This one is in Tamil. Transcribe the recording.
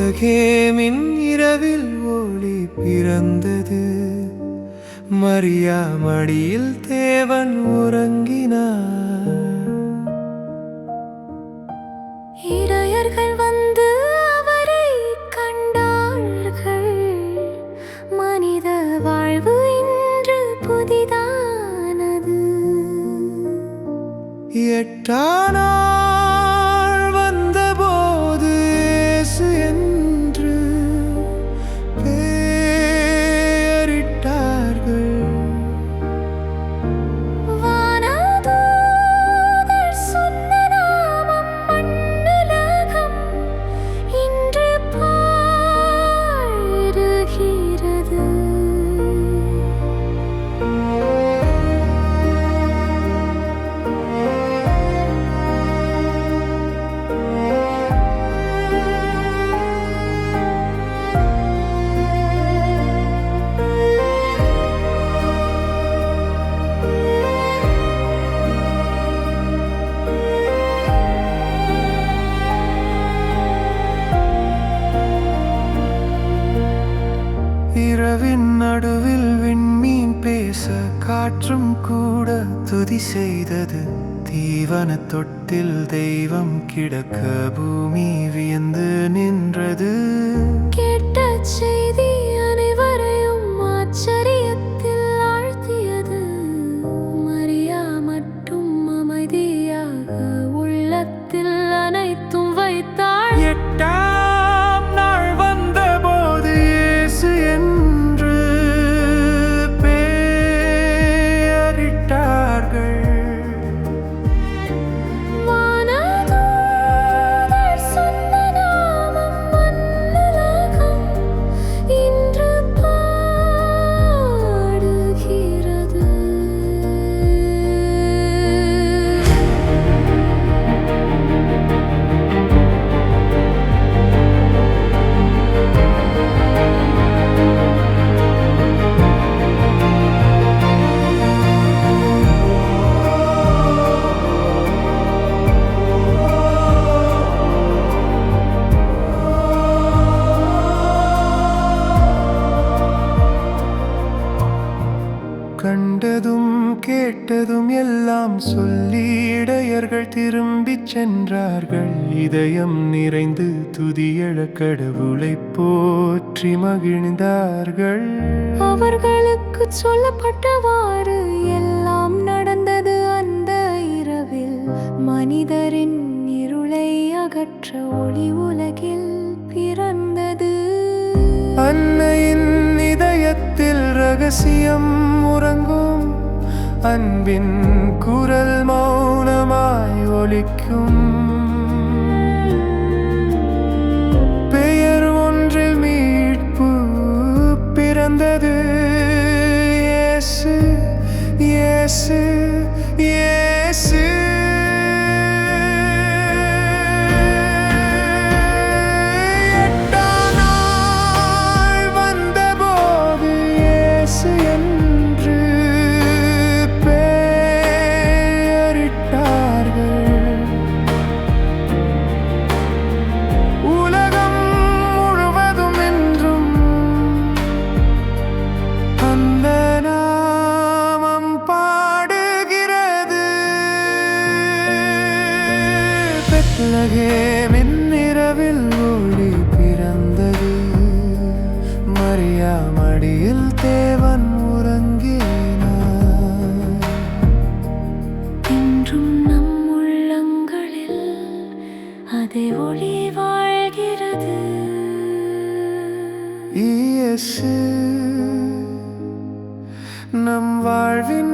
பெத்லகேமின் இரவில் ஒளி பிறந்தது. மரியா மடியில் தேவன் உறங்கினார். இடையர்கள் வந்து அவரை கண்டார்கள். மனித வாழ்வு இன்று புதிதானது. 8ஆம் நாள் வந்தபோது இயேசு என்று பெயரிட்டார்கள். வானதூதர் சொன்ன நாமம் மண்ணுலகம் இன்று பாடுகிறது. இரவின் நடுவில் விண்மீன் பேச காற்றும் கூட துதி செய்தது. தீவன தொட்டில் தெய்வம் கிடக்க பூமி வியந்து நின்றது. கேட்ட செய்தி அனைவரையும் ஆச்சரியத்தில் ஆழ்த்தியது. மரியா மட்டும் அமைதியாக உள்ளத்தில் அனைத்தும் வைத்தாள். 8ஆம் நாள் வந்தபோது இயேசு என்று பெயரிட்டார்கள். வானதூதர் சொன்ன நாமம் மண்ணுலகம் இன்று பாடுகிறது. கண்டதும் கேட்டதும் எல்லாம் சொல்லி இடையர்கள் திரும்பிச் சென்றார்கள். இதயம் நிறைந்து துதியெழ கடவுளை போற்றி மகிழ்ந்தார்கள். அவர்களுக்கு சொல்லப்பட்டவாறு எல்லாம் நடந்தது. அந்த இரவில் மனிதரின் இருளை அகற்ற ஒளி உலகில் பிறந்தது. அன்னையின் இதயத்தில் ரகசியம் உறங்கும். அன்பின் குரல் மௌனமாய் ஒலிக்கும். பெயர் ஒன்றில் மீட்பு பிறந்தது. இயேசு, இயேசு, இயேசு. பெத்லகேமின் இரவில் ஒளி பிறந்தது. மரியா மடியில் தேவன் உறங்கினார். இன்றும் நம் உள்ளங்களில் அதே ஒளி வாழ்கிறது. இயேசு நம் வாழ்வின்